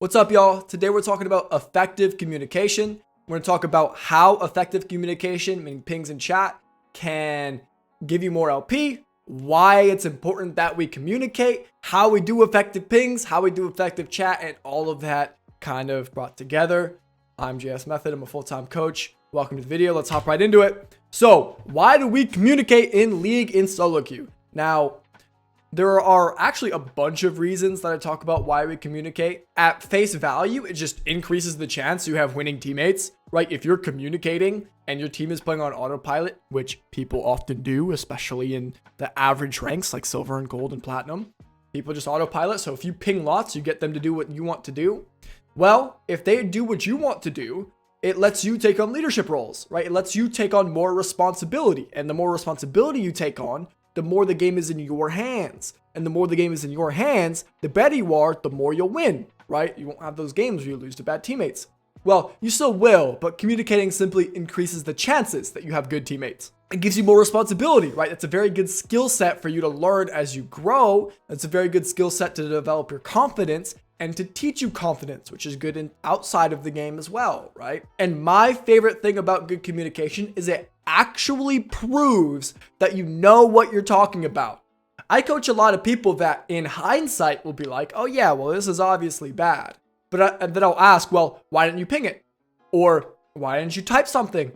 What's up, y'all? Today we're talking about effective communication. We're going to talk about how effective communication, meaning pings in chat, can give you more LP, why it's important that we communicate, how we do effective pings, how we do effective chat, and all of that kind of brought together. I'm JS Method. I'm a full-time coach. Welcome to the video. Let's hop right into it. So, why do we communicate in League in solo queue? Now, there are actually a bunch of reasons that I talk about why we communicate. At face value, it just increases the chance you have winning teammates, right? If you're communicating and your team is playing on autopilot, which people often do, especially in the average ranks like silver and gold and platinum, people just autopilot. So if you ping lots, you get them to do what you want to do. Well, if they do what you want to do, it lets you take on leadership roles, right? It lets you take on more responsibility. And the more responsibility you take on, the more the game is in your hands. And the more the game is in your hands, the better you are, the more you'll win, right? You won't have those games where you lose to bad teammates. Well, you still will, but communicating simply increases the chances that you have good teammates. It gives you more responsibility, right? It's a very good skill set for you to learn as you grow. It's a very good skill set to develop your confidence and to teach you confidence, which is good in outside of the game as well, right? And my favorite thing about good communication is it actually proves that you know what you're talking about. I coach a lot of people that in hindsight will be like, oh yeah, well, this is obviously bad. And then I'll ask, well, why didn't you ping it? Or why didn't you type something?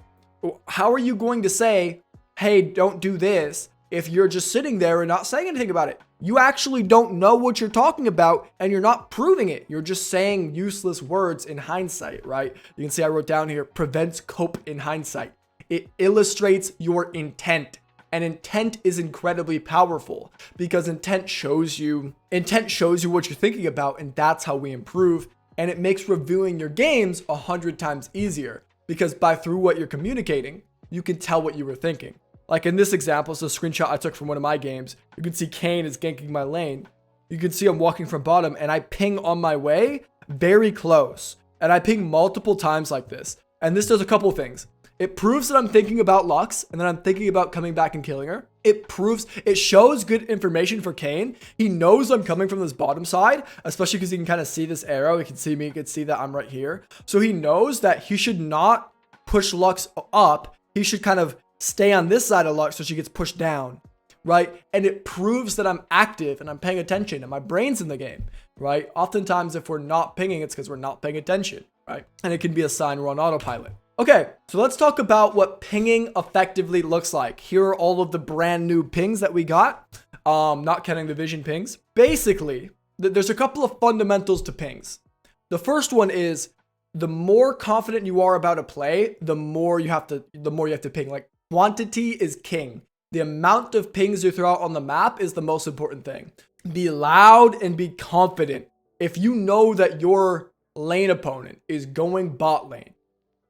How are you going to say, hey, don't do this if you're just sitting there and not saying anything about it? You actually don't know what you're talking about and you're not proving it. You're just saying useless words in hindsight, right? You can see I wrote down here, prevents cope in hindsight. It illustrates your intent. And intent is incredibly powerful because intent shows you what you're thinking about, and that's how we improve. And it makes reviewing your games 100 times easier because through what you're communicating, you can tell what you were thinking. Like in this example, it's a screenshot I took from one of my games. You can see Kane is ganking my lane. You can see I'm walking from bottom and I ping on my way very close. And I ping multiple times like this. And this does a couple things. It proves that I'm thinking about Lux and that I'm thinking about coming back and killing her. It shows good information for Kane. He knows I'm coming from this bottom side, especially because he can kind of see this arrow. He can see me, he can see that I'm right here. So he knows that he should not push Lux up. He should kind of stay on this side of Lux so she gets pushed down, right? And it proves that I'm active and I'm paying attention and my brain's in the game, right? Oftentimes, if we're not pinging, it's because we're not paying attention, right? And it can be a sign we're on autopilot. Okay, so let's talk about what pinging effectively looks like. Here are all of the brand new pings that we got, not counting the vision pings. Basically, there's a couple of fundamentals to pings. The first one is the more confident you are about a play, the more you have to ping. Like quantity is king. The amount of pings you throw out on the map is the most important thing. Be loud and be confident. If you know that your lane opponent is going bot lane,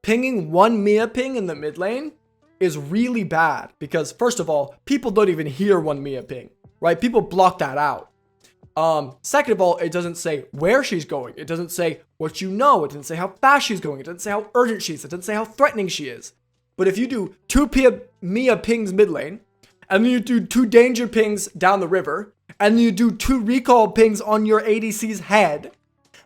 pinging one Mia ping in the mid lane is really bad because first of all, people don't even hear one Mia ping, right? People block that out. Second of all, it doesn't say where she's going. It doesn't say what you know. It doesn't say how fast she's going. It doesn't say how urgent she is. It doesn't say how threatening she is. But if you do two Mia pings mid lane, and then you do two danger pings down the river, and then you do two recall pings on your ADC's head,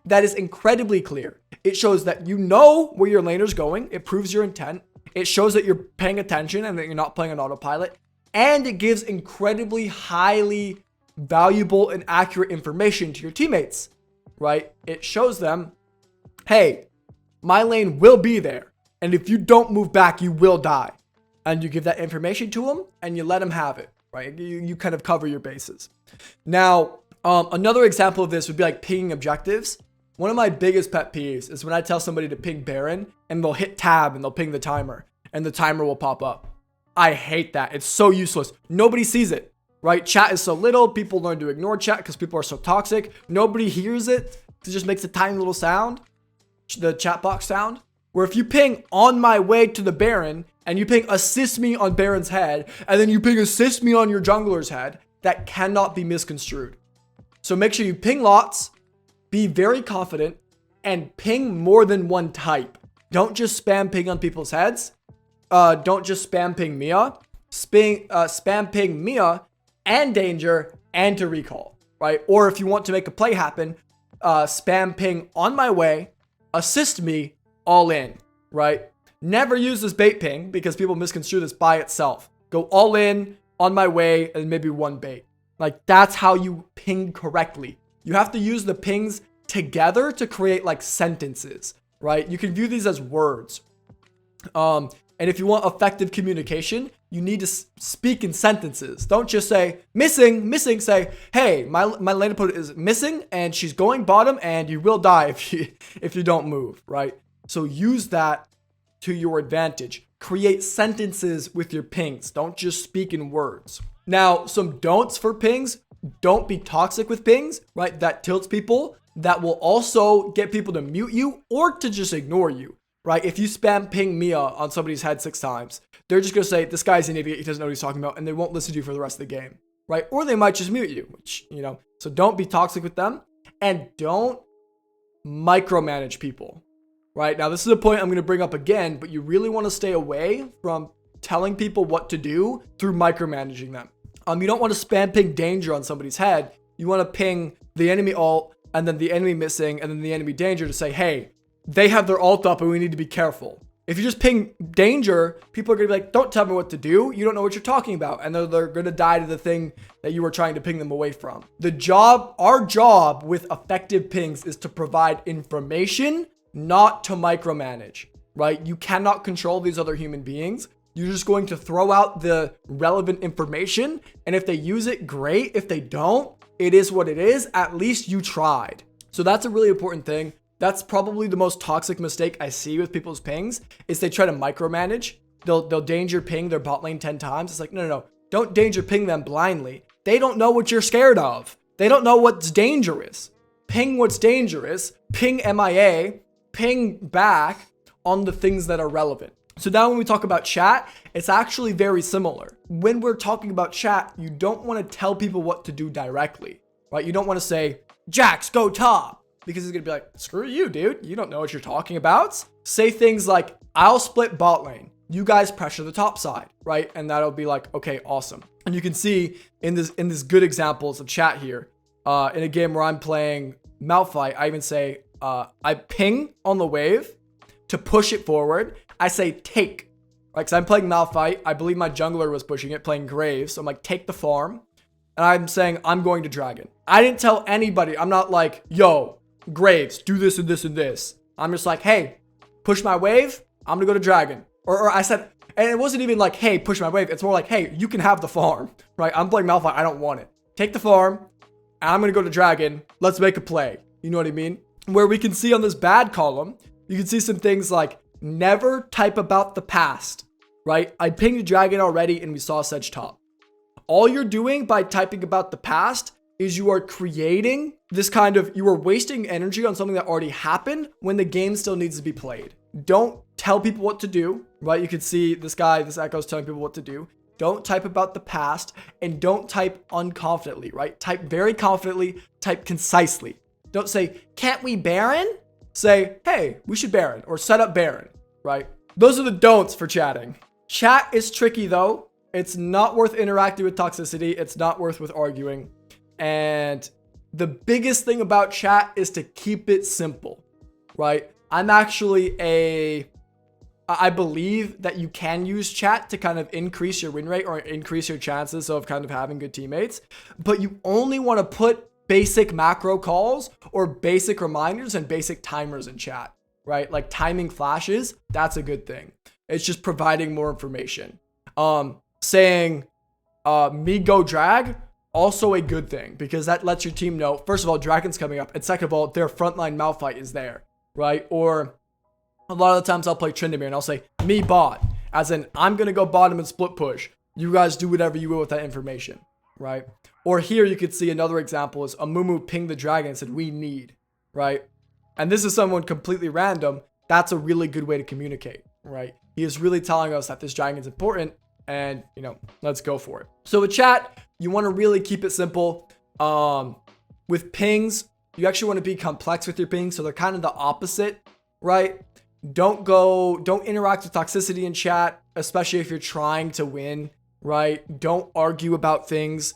that is incredibly clear. It shows that you know where your laner's going. It proves your intent. It shows that you're paying attention and that you're not playing on autopilot. And it gives incredibly highly valuable and accurate information to your teammates, right? It shows them, hey, my lane will be there. And if you don't move back, you will die. And you give that information to them and you let them have it, right? You kind of cover your bases. Now, another example of this would be like pinging objectives. One of my biggest pet peeves is when I tell somebody to ping Baron and they'll hit tab and they'll ping the timer and the timer will pop up. I hate that. It's so useless. Nobody sees it, right? Chat is so little. People learn to ignore chat because people are so toxic. Nobody hears it. It just makes a tiny little sound, the chat box sound. Where if you ping on my way to the Baron and you ping assist me on Baron's head and then you ping assist me on your jungler's head, that cannot be misconstrued. So make sure you ping lots. Be very confident and ping more than one type. Don't just spam ping on people's heads. Don't just spam ping Mia. Spam ping Mia and danger and to recall, right? Or if you want to make a play happen, spam ping on my way, assist me, all in, right? Never use this bait ping because people misconstrue this by itself. Go all in, on my way, and maybe one bait. Like, that's how you ping correctly. You have to use the pings together to create like sentences, right? You can view these as words. And if you want effective communication, you need to speak in sentences. Don't just say missing, missing. Say, hey, my lane opponent is missing and she's going bottom and you will die if you don't move, right? So use that to your advantage. Create sentences with your pings. Don't just speak in words. Now, some don'ts for pings. Don't be toxic with pings, right? That tilts people. That will also get people to mute you or to just ignore you. Right? If you spam ping Mia on somebody's head 6 times, they're just going to say, this guy's an idiot. He doesn't know what he's talking about. And they won't listen to you for the rest of the game. Right? Or they might just mute you, which, so don't be toxic with them and don't micromanage people. Right? Now, this is a point I'm going to bring up again, but you really want to stay away from telling people what to do through micromanaging them. You don't want to spam ping danger on somebody's head. You want to ping the enemy ult and then the enemy missing and then the enemy danger to say, hey, they have their ult up and we need to be careful. If you just ping danger, people are going to be like, don't tell me what to do. You don't know what you're talking about. And they're going to die to the thing that you were trying to ping them away from. Our job with effective pings is to provide information, not to micromanage, right? You cannot control these other human beings. You're just going to throw out the relevant information. And if they use it, great. If they don't, it is what it is. At least you tried. So that's a really important thing. That's probably the most toxic mistake I see with people's pings is they try to micromanage. They'll danger ping their bot lane 10 times. It's like, no. Don't danger ping them blindly. They don't know what you're scared of. They don't know what's dangerous. Ping what's dangerous. Ping MIA. Ping back on the things that are relevant. So now when we talk about chat, it's actually very similar. When we're talking about chat, you don't want to tell people what to do directly, right? You don't want to say, Jax, go top. Because he's going to be like, screw you, dude. You don't know what you're talking about. Say things like, I'll split bot lane. You guys pressure the top side, right? And that'll be like, okay, awesome. And you can see in this good examples of chat here, in a game where I'm playing Malphite, I even say, I ping on the wave to push it forward. I say take, right? Because I'm playing Malphite. I believe my jungler was pushing it, playing Graves. So I'm like, take the farm. And I'm saying, I'm going to Dragon. I didn't tell anybody. I'm not like, yo, Graves, do this and this and this. I'm just like, hey, push my wave. I'm gonna go to Dragon. Or I said, and it wasn't even like, hey, push my wave. It's more like, hey, you can have the farm, right? I'm playing Malphite. I don't want it. Take the farm. I'm gonna go to Dragon. Let's make a play. You know what I mean? Where we can see on this bad column, you can see some things like never type about the past, right? I pinged Dragon already and we saw Sedge top. All you're doing by typing about the past is you are creating this you are wasting energy on something that already happened when the game still needs to be played. Don't tell people what to do, right? You can see this Echo is telling people what to do. Don't type about the past and don't type unconfidently, right? Type very confidently, type concisely. Don't say, can't we Baron? Say, hey, we should Baron or set up Baron, right? Those are the don'ts for chatting. Chat is tricky though. It's not worth interacting with toxicity. It's not worth with arguing. And the biggest thing about chat is to keep it simple, right? I'm actually I believe that you can use chat to kind of increase your win rate or increase your chances of kind of having good teammates, but you only want to put basic macro calls or basic reminders and basic timers in chat, right? Like timing flashes, that's a good thing. It's just providing more information. Saying, me go drag, also a good thing because that lets your team know, first of all, Dragon's coming up. And second of all, their frontline Malphite is there, right? Or a lot of the times I'll play TRYND and I'll say, me bot. As in, I'm going to go bottom and split push. You guys do whatever you will with that information, right? Or here you could see another example is Amumu pinged the Dragon and said, we need, right? And this is someone completely random. That's a really good way to communicate, right? He is really telling us that this Dragon is important and, let's go for it. So with chat, you want to really keep it simple. With pings, you actually want to be complex with your pings. So they're kind of the opposite, right? Don't interact with toxicity in chat, especially if you're trying to win, right? Don't argue about things.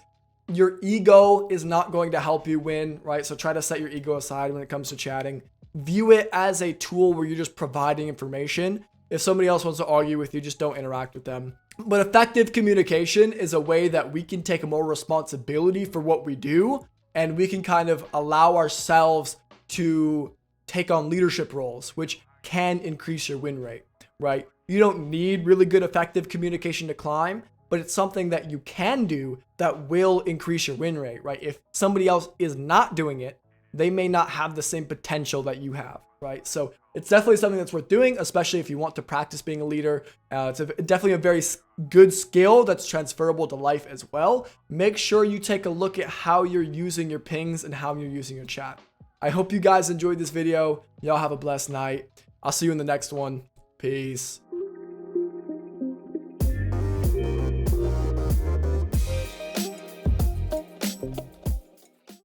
your ego is not going to help you win, right? So try to set your ego aside when it comes to chatting. View it as a tool where you're just providing information. If somebody else wants to argue with you, just don't interact with them. But effective communication is a way that we can take more responsibility for what we do, and we can kind of allow ourselves to take on leadership roles, which can increase your win rate, right? You don't need really good effective communication to climb, but it's something that you can do that will increase your win rate, right? If somebody else is not doing it, they may not have the same potential that you have, right? So it's definitely something that's worth doing, especially if you want to practice being a leader. It's definitely a very good skill that's transferable to life as well. Make sure you take a look at how you're using your pings and how you're using your chat. I hope you guys enjoyed this video. Y'all have a blessed night. I'll see you in the next one. Peace.